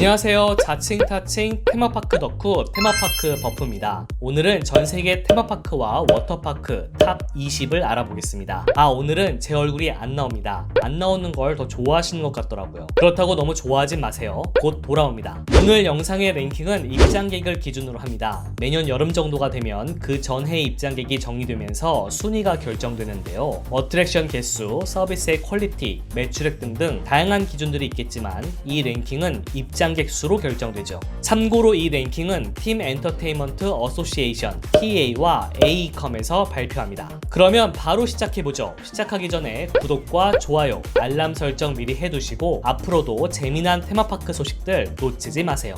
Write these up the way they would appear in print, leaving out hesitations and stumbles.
안녕하세요. 자칭 타칭 테마파크 덕후 테마파크 버프입니다. 오늘은 전세계 테마파크와 워터파크 탑 20을 알아보겠습니다. 오늘은 제 얼굴이 안 나옵니다. 안 나오는 걸 더 좋아하시는 것 같더라고요. 그렇다고 너무 좋아하진 마세요. 곧 돌아옵니다. 오늘 영상의 랭킹은 입장객을 기준으로 합니다. 매년 여름 정도가 되면 그 전해의 입장객이 정리되면서 순위가 결정되는데요. 어트랙션 개수, 서비스의 퀄리티, 매출액 등등 다양한 기준들이 있겠지만 이 랭킹은 입장객 수로 결정되죠. 참고로 이 랭킹은 팀 엔터테인먼트 어소시에이션 TA와 AECOM에서 발표합니다. 그러면 바로 시작해보죠. 시작하기 전에 구독과 좋아요, 알람 설정 미리 해두시고 앞으로도 재미난 테마파크 소식들 놓치지 마세요.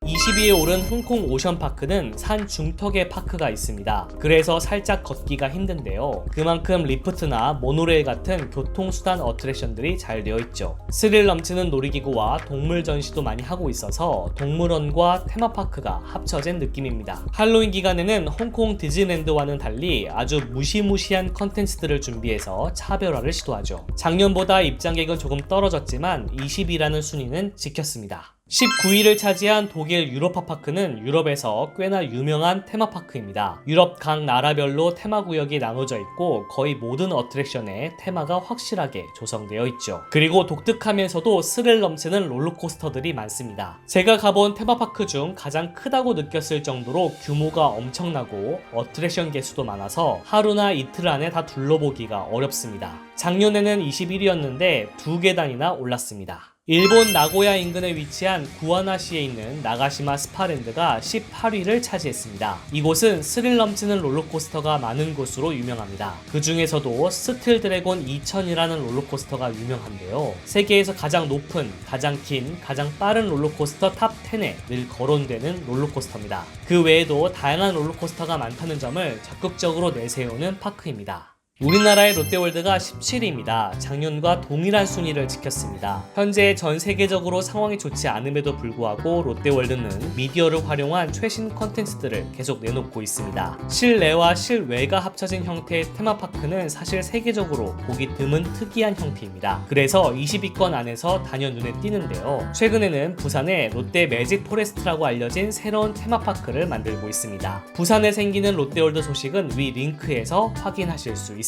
20위에 오른 홍콩 오션파크는 산 중턱에 파크가 있습니다. 그래서 살짝 걷기가 힘든데요. 그만큼 리프트나 모노레일 같은 교통수단 어트랙션들이 잘 되어 있죠. 스릴 넘치는 놀이기구와 동물 전시도 많이 하고 있어서 동물원과 테마파크가 합쳐진 느낌입니다. 할로윈 기간에는 홍콩 디즈니랜드와는 달리 아주 무시무시한 컨텐츠들을 준비해서 차별화를 시도하죠. 작년보다 입장객은 조금 떨어졌지만 20위라는 순위는 지켰습니다. 19위를 차지한 독일 유로파파크는 유럽에서 꽤나 유명한 테마파크입니다. 유럽 각 나라별로 테마구역이 나눠져 있고 거의 모든 어트랙션에 테마가 확실하게 조성되어 있죠. 그리고 독특하면서도 스릴 넘치는 롤러코스터들이 많습니다. 제가 가본 테마파크 중 가장 크다고 느꼈을 정도로 규모가 엄청나고 어트랙션 개수도 많아서 하루나 이틀 안에 다 둘러보기가 어렵습니다. 작년에는 21위였는데 2계단이나 올랐습니다. 일본 나고야 인근에 위치한 구와나시에 있는 나가시마 스파랜드가 18위를 차지했습니다. 이곳은 스릴 넘치는 롤러코스터가 많은 곳으로 유명합니다. 그 중에서도 스틸 드래곤 2000이라는 롤러코스터가 유명한데요. 세계에서 가장 높은, 가장 긴, 가장 빠른 롤러코스터 탑 10에 늘 거론되는 롤러코스터입니다. 그 외에도 다양한 롤러코스터가 많다는 점을 적극적으로 내세우는 파크입니다. 우리나라의 롯데월드가 17위입니다. 작년과 동일한 순위를 지켰습니다. 현재 전 세계적으로 상황이 좋지 않음에도 불구하고 롯데월드는 미디어를 활용한 최신 컨텐츠들을 계속 내놓고 있습니다. 실내와 실외가 합쳐진 형태의 테마파크는 사실 세계적으로 보기 드문 특이한 형태입니다. 그래서 20위권 안에서 단연 눈에 띄는데요. 최근에는 부산에 롯데 매직 포레스트라고 알려진 새로운 테마파크를 만들고 있습니다. 부산에 생기는 롯데월드 소식은 위 링크에서 확인하실 수 있습니다.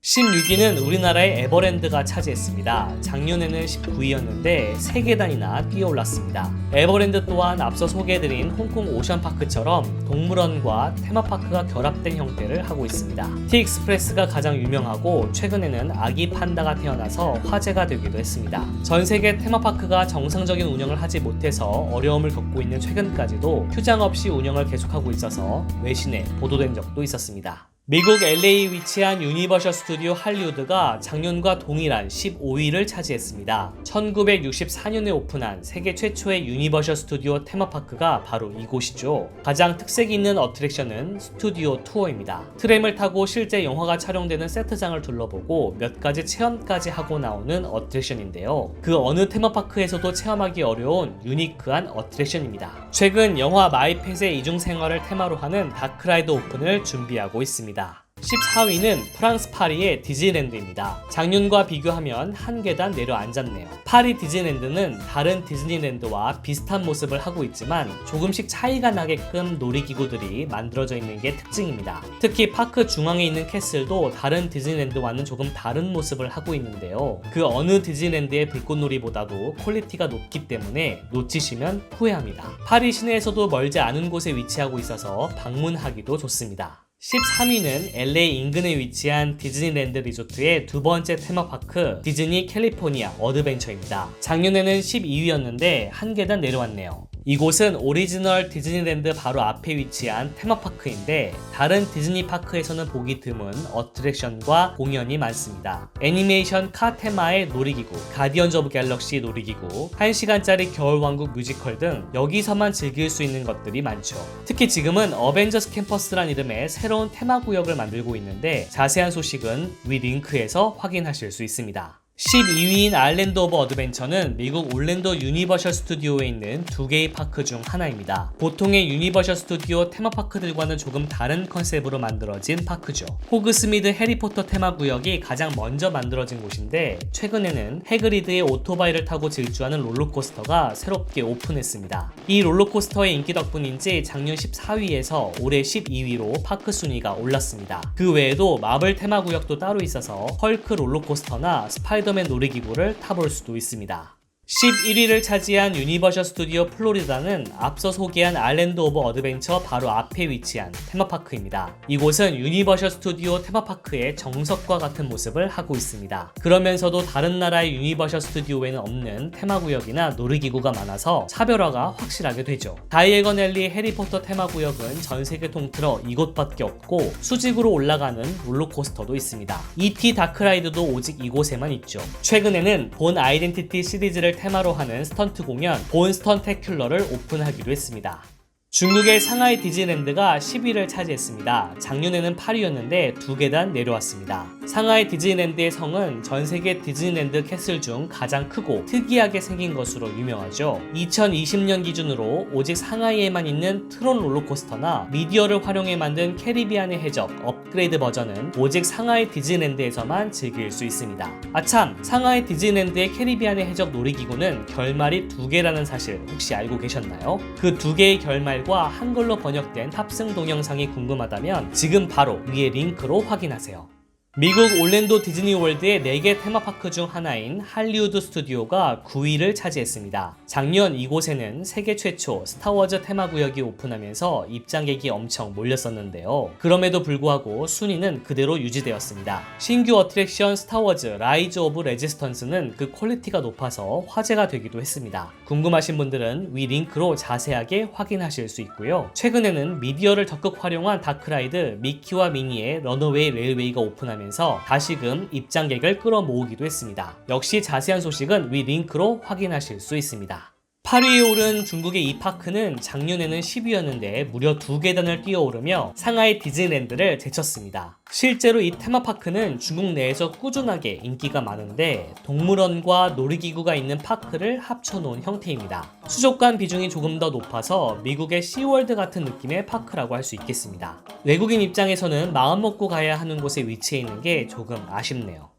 16위는 우리나라의 에버랜드가 차지했습니다. 작년에는 19위였는데 3계단이나 뛰어올랐습니다. 에버랜드 또한 앞서 소개해드린 홍콩 오션파크처럼 동물원과 테마파크가 결합된 형태를 하고 있습니다. 티익스프레스가 가장 유명하고 최근에는 아기 판다가 태어나서 화제가 되기도 했습니다. 전세계 테마파크가 정상적인 운영을 하지 못해서 어려움을 겪고 있는 최근까지도 휴장 없이 운영을 계속하고 있어서 외신에 보도된 적도 있었습니다. 미국 LA에 위치한 유니버셜 스튜디오 할리우드가 작년과 동일한 15위를 차지했습니다. 1964년에 오픈한 세계 최초의 유니버셜 스튜디오 테마파크가 바로 이곳이죠. 가장 특색 있는 어트랙션은 스튜디오 투어입니다. 트램을 타고 실제 영화가 촬영되는 세트장을 둘러보고 몇 가지 체험까지 하고 나오는 어트랙션인데요. 그 어느 테마파크에서도 체험하기 어려운 유니크한 어트랙션입니다. 최근 영화 마이펫의 이중생활을 테마로 하는 다크라이드 오픈을 준비하고 있습니다. 14위는 프랑스 파리의 디즈니랜드입니다. 작년과 비교하면 한 계단 내려앉았네요. 파리 디즈니랜드는 다른 디즈니랜드와 비슷한 모습을 하고 있지만 조금씩 차이가 나게끔 놀이기구들이 만들어져 있는 게 특징입니다. 특히 파크 중앙에 있는 캐슬도 다른 디즈니랜드와는 조금 다른 모습을 하고 있는데요. 그 어느 디즈니랜드의 불꽃놀이보다도 퀄리티가 높기 때문에 놓치시면 후회합니다. 파리 시내에서도 멀지 않은 곳에 위치하고 있어서 방문하기도 좋습니다. 13위는 LA 인근에 위치한 디즈니랜드 리조트의 두 번째 테마파크 디즈니 캘리포니아 어드벤처입니다. 작년에는 12위였는데 한 계단 내려왔네요. 이곳은 오리지널 디즈니랜드 바로 앞에 위치한 테마파크인데 다른 디즈니 파크에서는 보기 드문 어트랙션과 공연이 많습니다. 애니메이션 카 테마의 놀이기구, 가디언즈 오브 갤럭시 놀이기구, 1시간짜리 겨울왕국 뮤지컬 등 여기서만 즐길 수 있는 것들이 많죠. 특히 지금은 어벤져스 캠퍼스란 이름의 새로운 테마구역을 만들고 있는데 자세한 소식은 위 링크에서 확인하실 수 있습니다. 12위인 아일랜드 오브 어드벤처는 미국 올랜도 유니버셜 스튜디오에 있는 두 개의 파크 중 하나입니다. 보통의 유니버셜 스튜디오 테마파크들과는 조금 다른 컨셉으로 만들어진 파크죠. 호그스미드 해리포터 테마구역이 가장 먼저 만들어진 곳인데 최근에는 해그리드의 오토바이를 타고 질주하는 롤러코스터가 새롭게 오픈했습니다. 이 롤러코스터의 인기 덕분인지 작년 14위에서 올해 12위로 파크 순위가 올랐습니다. 그 외에도 마블 테마구역도 따로 있어서 헐크 롤러코스터나 스파이더맨 놀이기구를 타볼 수도 있습니다. 11위를 차지한 유니버셜 스튜디오 플로리다는 앞서 소개한 아일랜드 오브 어드벤처 바로 앞에 위치한 테마파크입니다. 이곳은 유니버셜 스튜디오 테마파크의 정석과 같은 모습을 하고 있습니다. 그러면서도 다른 나라의 유니버셜 스튜디오에는 없는 테마구역이나 놀이기구가 많아서 차별화가 확실하게 되죠. 다이애건 앨리 해리포터 테마구역은 전세계 통틀어 이곳밖에 없고 수직으로 올라가는 롤러코스터도 있습니다. E.T. 다크라이드도 오직 이곳에만 있죠. 최근에는 본 아이덴티티 시리즈를 테마로 하는 스턴트 공연 본 스턴테큘러를 오픈하기도 했습니다. 중국의 상하이 디즈니랜드가 10위를 차지했습니다. 작년에는 8위였는데 2계단 내려왔습니다. 상하이 디즈니랜드의 성은 전세계 디즈니랜드 캐슬 중 가장 크고 특이하게 생긴 것으로 유명하죠. 2020년 기준으로 오직 상하이에만 있는 트론 롤러코스터나 미디어를 활용해 만든 캐리비안의 해적 업그레이드 버전은 오직 상하이 디즈니랜드에서만 즐길 수 있습니다. 아참, 상하이 디즈니랜드의 캐리비안의 해적 놀이기구는 결말이 2개라는 사실 혹시 알고 계셨나요? 그 2개의 결말 과 한글로 번역된 탑승 동영상이 궁금하다면 지금 바로 위에 링크로 확인하세요. 미국 올랜도 디즈니월드의 4개 테마파크 중 하나인 할리우드 스튜디오가 9위를 차지했습니다. 작년 이곳에는 세계 최초 스타워즈 테마구역이 오픈하면서 입장객이 엄청 몰렸었는데요. 그럼에도 불구하고 순위는 그대로 유지되었습니다. 신규 어트랙션 스타워즈 라이즈 오브 레지스턴스는 그 퀄리티가 높아서 화제가 되기도 했습니다. 궁금하신 분들은 위 링크로 자세하게 확인하실 수 있고요. 최근에는 미디어를 적극 활용한 다크라이드 미키와 미니의 런어웨이 레일웨이가 오픈하면서 다시금 입장객을 끌어모으기도 했습니다. 역시 자세한 소식은 위 링크로 확인하실 수 있습니다. 8위에 오른 중국의 이 파크는 작년에는 10위였는데 무려 2계단을 뛰어오르며 상하이 디즈니랜드를 제쳤습니다. 실제로 이 테마파크는 중국 내에서 꾸준하게 인기가 많은데 동물원과 놀이기구가 있는 파크를 합쳐놓은 형태입니다. 수족관 비중이 조금 더 높아서 미국의 시월드 같은 느낌의 파크라고 할 수 있겠습니다. 외국인 입장에서는 마음먹고 가야 하는 곳에 위치해 있는 게 조금 아쉽네요.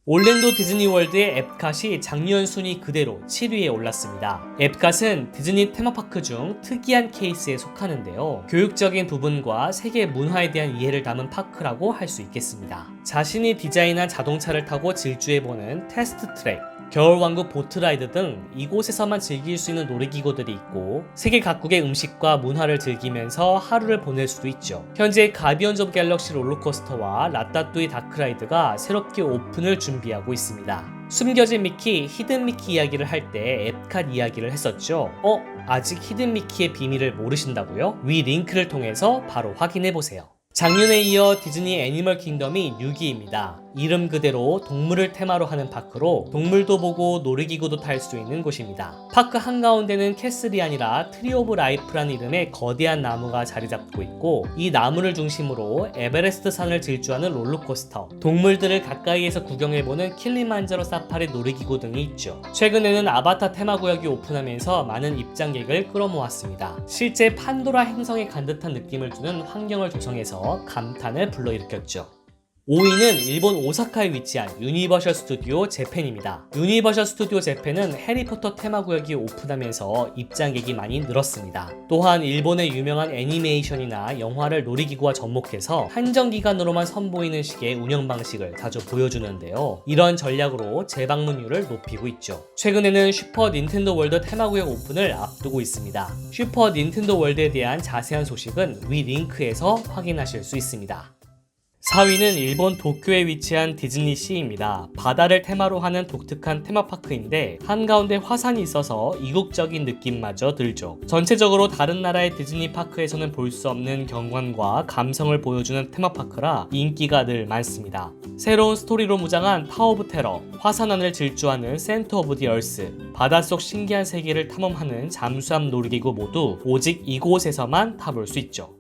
올랜도 디즈니월드의 앳캇이 작년 순위 그대로 7위에 올랐습니다. 앳캇은 디즈니 테마파크 중 특이한 케이스에 속하는데요. 교육적인 부분과 세계 문화에 대한 이해를 담은 파크라고 할 수 있겠습니다. 자신이 디자인한 자동차를 타고 질주해보는 테스트 트랙, 겨울왕국 보트라이드 등 이곳에서만 즐길 수 있는 놀이기구들이 있고 세계 각국의 음식과 문화를 즐기면서 하루를 보낼 수도 있죠. 현재 가디언즈 오브 갤럭시 롤러코스터와 라따뚜이 다크라이드가 새롭게 오픈을 준비하고 있습니다. 숨겨진 미키, 히든 미키 이야기를 할 때 앳캇 이야기를 했었죠. 아직 히든 미키의 비밀을 모르신다고요? 위 링크를 통해서 바로 확인해보세요. 작년에 이어 디즈니 애니멀 킹덤이 6위입니다. 이름 그대로 동물을 테마로 하는 파크로 동물도 보고 놀이기구도 탈 수 있는 곳입니다. 파크 한가운데는 캐슬이 아니라 트리 오브 라이프라는 이름의 거대한 나무가 자리 잡고 있고 이 나무를 중심으로 에베레스트 산을 질주하는 롤러코스터, 동물들을 가까이에서 구경해보는 킬리만자로 사파리 놀이기구 등이 있죠. 최근에는 아바타 테마구역이 오픈하면서 많은 입장객을 끌어모았습니다. 실제 판도라 행성에 간 듯한 느낌을 주는 환경을 조성해서 감탄을 불러일으켰죠. 5위는 일본 오사카에 위치한 유니버셜 스튜디오 재팬입니다. 유니버셜 스튜디오 재팬은 해리포터 테마구역이 오픈하면서 입장객이 많이 늘었습니다. 또한 일본의 유명한 애니메이션이나 영화를 놀이기구와 접목해서 한정기간으로만 선보이는 식의 운영 방식을 자주 보여주는데요. 이런 전략으로 재방문율을 높이고 있죠. 최근에는 슈퍼 닌텐도 월드 테마구역 오픈을 앞두고 있습니다. 슈퍼 닌텐도 월드에 대한 자세한 소식은 위 링크에서 확인하실 수 있습니다. 4위는 일본 도쿄에 위치한 디즈니시입니다. 바다를 테마로 하는 독특한 테마파크인데 한가운데 화산이 있어서 이국적인 느낌마저 들죠. 전체적으로 다른 나라의 디즈니 파크에서는 볼 수 없는 경관과 감성을 보여주는 테마파크라 인기가 늘 많습니다. 새로운 스토리로 무장한 타워 오브 테러, 화산 안을 질주하는 센터 오브 디 얼스, 바닷속 신기한 세계를 탐험하는 잠수함 놀이기구 모두 오직 이곳에서만 타볼 수 있죠.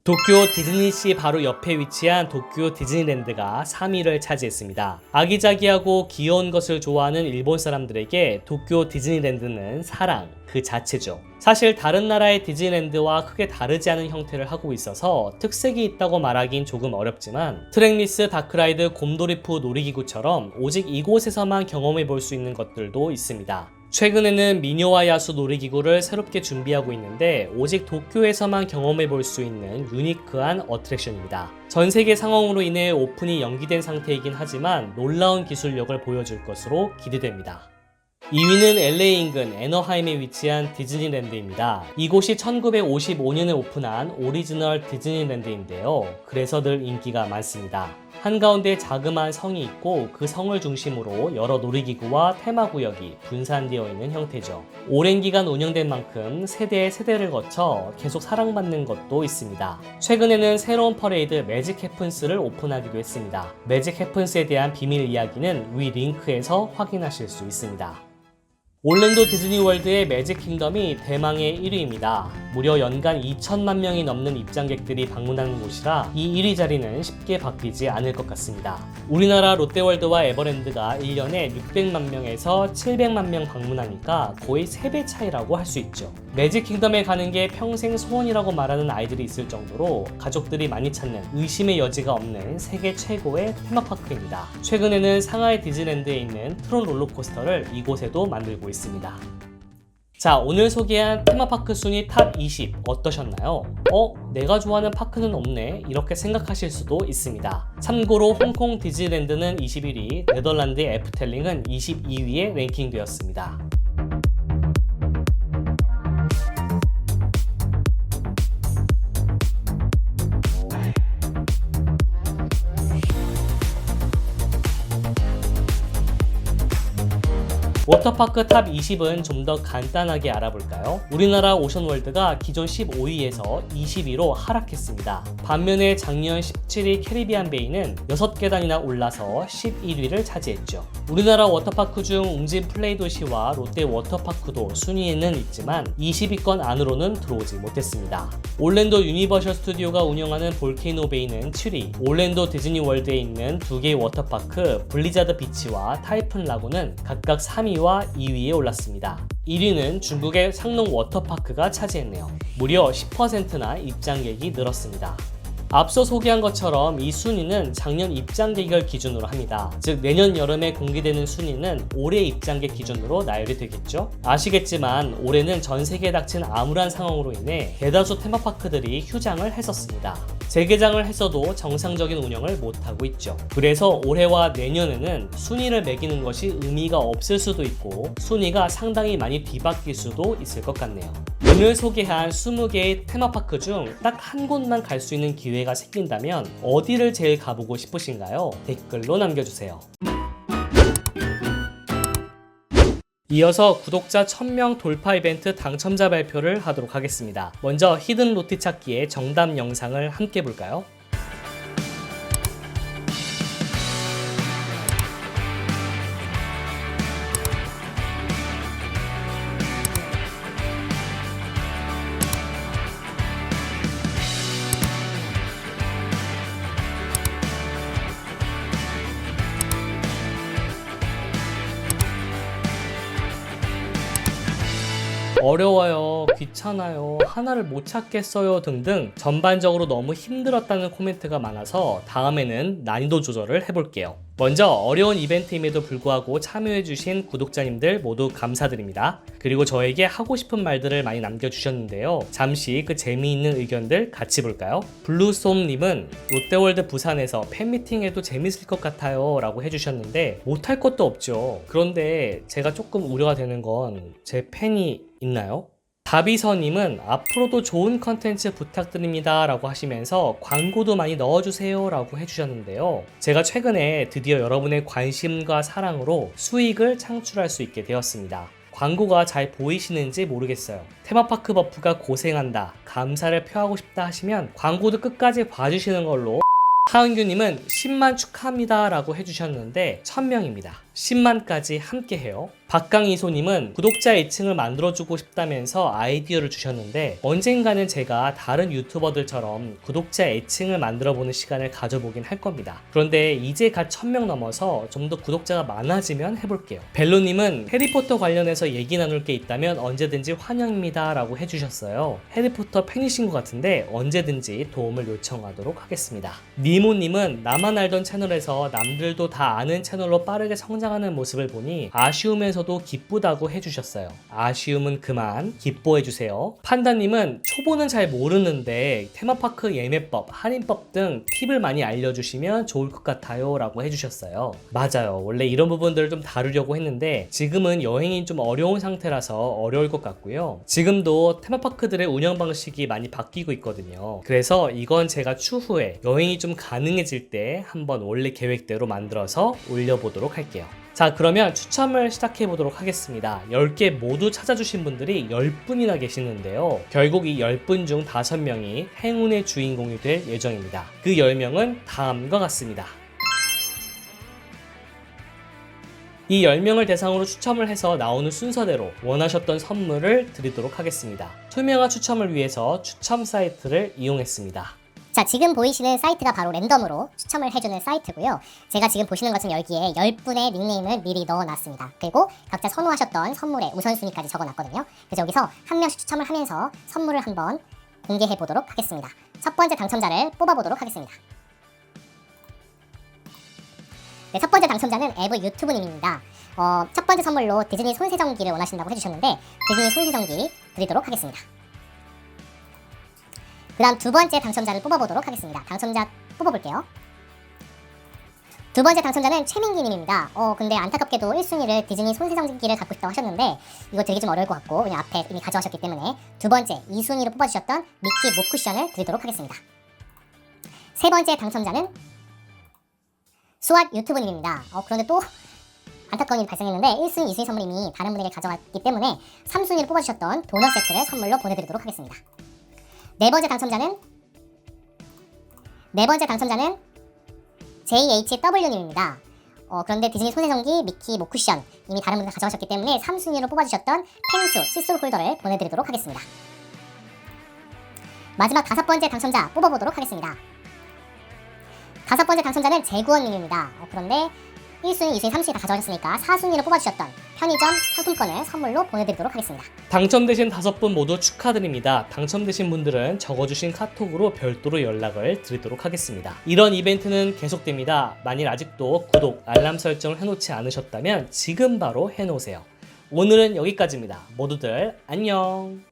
도쿄 디즈니시 바로 옆에 위치한 도쿄 디즈니랜드가 3위를 차지했습니다. 아기자기하고 귀여운 것을 좋아하는 일본 사람들에게 도쿄 디즈니랜드는 사랑 그 자체죠. 사실 다른 나라의 디즈니랜드와 크게 다르지 않은 형태를 하고 있어서 특색이 있다고 말하긴 조금 어렵지만 트랙리스, 다크라이드, 곰돌이푸 놀이기구처럼 오직 이곳에서만 경험해 볼 수 있는 것들도 있습니다. 최근에는 미녀와 야수 놀이기구를 새롭게 준비하고 있는데 오직 도쿄에서만 경험해 볼 수 있는 유니크한 어트랙션입니다. 전 세계 상황으로 인해 오픈이 연기된 상태이긴 하지만 놀라운 기술력을 보여줄 것으로 기대됩니다. 2위는 LA 인근 애너하임에 위치한 디즈니랜드입니다. 이곳이 1955년에 오픈한 오리지널 디즈니랜드인데요. 그래서 늘 인기가 많습니다. 한가운데 자그마한 성이 있고 그 성을 중심으로 여러 놀이기구와 테마구역이 분산되어 있는 형태죠. 오랜 기간 운영된 만큼 세대의 세대를 거쳐 계속 사랑받는 것도 있습니다. 최근에는 새로운 퍼레이드 매직 해픈스를 오픈하기도 했습니다. 매직 해픈스에 대한 비밀 이야기는 위 링크에서 확인하실 수 있습니다. 올랜도 디즈니월드의 매직 킹덤이 대망의 1위입니다. 무려 연간 2천만 명이 넘는 입장객들이 방문하는 곳이라 이 1위 자리는 쉽게 바뀌지 않을 것 같습니다. 우리나라 롯데월드와 에버랜드가 1년에 600만 명에서 700만 명 방문하니까 거의 3배 차이라고 할 수 있죠. 매직 킹덤에 가는 게 평생 소원이라고 말하는 아이들이 있을 정도로 가족들이 많이 찾는 의심의 여지가 없는 세계 최고의 테마파크입니다. 최근에는 상하이 디즈니랜드에 있는 트론 롤러코스터를 이곳에도 만들고 있습니다. 자, 오늘 소개한 테마파크 순위 탑 20 어떠셨나요? 내가 좋아하는 파크는 없네 이렇게 생각하실 수도 있습니다. 참고로 홍콩 디즈니랜드는 21위, 네덜란드의 에프텔링은 22위에 랭킹되었습니다. 워터파크 탑 20은 좀 더 간단하게 알아볼까요? 우리나라 오션월드가 기존 15위에서 20위로 하락했습니다. 반면에 작년 17위 캐리비안 베이는 6계단이나 올라서 11위를 차지했죠. 우리나라 워터파크 중 웅진 플레이 도시와 롯데 워터파크도 순위에는 있지만 20위권 안으로는 들어오지 못했습니다. 올랜도 유니버셜 스튜디오가 운영하는 볼케이노 베이는 7위, 올랜도 디즈니월드에 있는 2개의 워터파크 블리자드 비치와 타이푼 라군은 각각 3위와 2위에 올랐습니다. 1위는 중국의 상농 워터파크가 차지했네요. 무려 10%나 입장객이 늘었습니다. 앞서 소개한 것처럼 이 순위는 작년 입장객을 기준으로 합니다. 즉 내년 여름에 공개되는 순위는 올해 입장객 기준으로 나열이 되겠죠. 아시겠지만 올해는 전 세계에 닥친 암울한 상황으로 인해 대다수 테마파크들이 휴장을 했었습니다. 재개장을 했어도 정상적인 운영을 못하고 있죠. 그래서 올해와 내년에는 순위를 매기는 것이 의미가 없을 수도 있고 순위가 상당히 많이 뒤바뀔 수도 있을 것 같네요. 오늘 소개한 20개의 테마파크 중 딱 한 곳만 갈 수 있는 기회가 생긴다면 어디를 제일 가보고 싶으신가요? 댓글로 남겨주세요. 이어서 구독자 1000명 돌파 이벤트 당첨자 발표를 하도록 하겠습니다. 먼저 히든 로티 찾기의 정답 영상을 함께 볼까요? 어려워요, 귀찮아요, 하나를 못 찾겠어요 등등 전반적으로 너무 힘들었다는 코멘트가 많아서 다음에는 난이도 조절을 해볼게요. 먼저 어려운 이벤트임에도 불구하고 참여해주신 구독자님들 모두 감사드립니다. 그리고 저에게 하고 싶은 말들을 많이 남겨주셨는데요. 잠시 그 재미있는 의견들 같이 볼까요? 블루솜님은 롯데월드 부산에서 팬미팅해도 재밌을 것 같아요 라고 해주셨는데 못할 것도 없죠. 그런데 제가 조금 우려가 되는 건 제 팬이 있나요? 다비서님은 앞으로도 좋은 컨텐츠 부탁드립니다 라고 하시면서 광고도 많이 넣어주세요 라고 해주셨는데요. 제가 최근에 드디어 여러분의 관심과 사랑으로 수익을 창출할 수 있게 되었습니다. 광고가 잘 보이시는지 모르겠어요. 테마파크 버프가 고생한다, 감사를 표하고 싶다 하시면 광고도 끝까지 봐주시는 걸로. 하은규님은 10만 축하합니다 라고 해주셨는데 1000명입니다. 10만까지 함께 해요. 박강이소님은 구독자 애칭을 만들어주고 싶다면서 아이디어를 주셨는데 언젠가는 제가 다른 유튜버들처럼 구독자 애칭을 만들어보는 시간을 가져보긴 할 겁니다. 그런데 이제 갓 1000명 넘어서 좀 더 구독자가 많아지면 해볼게요. 벨로님은 해리포터 관련해서 얘기 나눌 게 있다면 언제든지 환영입니다 라고 해주셨어요. 해리포터 팬이신 것 같은데 언제든지 도움을 요청하도록 하겠습니다. 니모님은 나만 알던 채널에서 남들도 다 아는 채널로 빠르게 성장하는 모습을 보니 아쉬우면서도 기쁘다고 해주셨어요. 아쉬움은 그만 기뻐해주세요. 판다님은 초보는 잘 모르는데 테마파크 예매법, 할인법 등 팁을 많이 알려주시면 좋을 것 같아요 라고 해주셨어요. 맞아요. 원래 이런 부분들을 좀 다루려고 했는데 지금은 여행이 좀 어려운 상태라서 어려울 것 같고요. 지금도 테마파크들의 운영 방식이 많이 바뀌고 있거든요. 그래서 이건 제가 추후에 여행이 좀 가능해질 때 한번 원래 계획대로 만들어서 올려보도록 할게요. 자, 그러면 추첨을 시작해 보도록 하겠습니다. 10개 모두 찾아주신 분들이 10분이나 계시는데요. 결국 이 10분 중 5명이 행운의 주인공이 될 예정입니다. 그 10명은 다음과 같습니다. 이 10명을 대상으로 추첨을 해서 나오는 순서대로 원하셨던 선물을 드리도록 하겠습니다. 투명한 추첨을 위해서 추첨 사이트를 이용했습니다. 자, 지금 보이시는 사이트가 바로 랜덤으로 추첨을 해주는 사이트고요. 제가 지금 보시는 것은 여기에 10분의 닉네임을 미리 넣어놨습니다. 그리고 각자 선호하셨던 선물의 우선순위까지 적어놨거든요. 그래서 여기서 한 명씩 추첨을 하면서 선물을 한번 공개해 보도록 하겠습니다. 첫 번째 당첨자를 뽑아보도록 하겠습니다. 네, 첫 번째 당첨자는 에브 유튜브님입니다. 첫 번째 선물로 디즈니 손세정기를 원하신다고 해주셨는데 디즈니 손세정기 드리도록 하겠습니다. 그 다음 두 번째 당첨자를 뽑아보도록 하겠습니다. 당첨자 뽑아볼게요. 두 번째 당첨자는 최민기님입니다. 근데 안타깝게도 1순위를 디즈니 손세정기를 갖고 싶다고 하셨는데 이거 되게 좀 어려울 것 같고 그냥 앞에 이미 가져가셨기 때문에 두 번째 2순위로 뽑아주셨던 미키 목 쿠션을 드리도록 하겠습니다. 세 번째 당첨자는 수앗 유튜브님입니다. 그런데 또 안타까운 일이 발생했는데 1순위, 2순위 선물이 이미 다른 분에게 가져갔기 때문에 3순위를 뽑아주셨던 도넛 세트를 선물로 보내드리도록 하겠습니다. 네 번째 당첨자는 JHW님입니다. 그런데 디즈니 손세정기, 미키 목 쿠션 이미 다른 분들 가져가셨기 때문에 3순위로 뽑아주셨던 펜수 칫솔 홀더를 보내드리도록 하겠습니다. 마지막 다섯 번째 당첨자 뽑아보도록 하겠습니다. 다섯 번째 당첨자는 재구원님입니다. 그런데 1순위, 2순위, 3순위 다 가져가셨으니까 4순위로 뽑아주셨던 편의점 상품권을 선물로 보내드리도록 하겠습니다. 당첨되신 5분 모두 축하드립니다. 당첨되신 분들은 적어주신 카톡으로 별도로 연락을 드리도록 하겠습니다. 이런 이벤트는 계속됩니다. 만일 아직도 구독, 알람 설정을 해놓지 않으셨다면 지금 바로 해놓으세요. 오늘은 여기까지입니다. 모두들 안녕.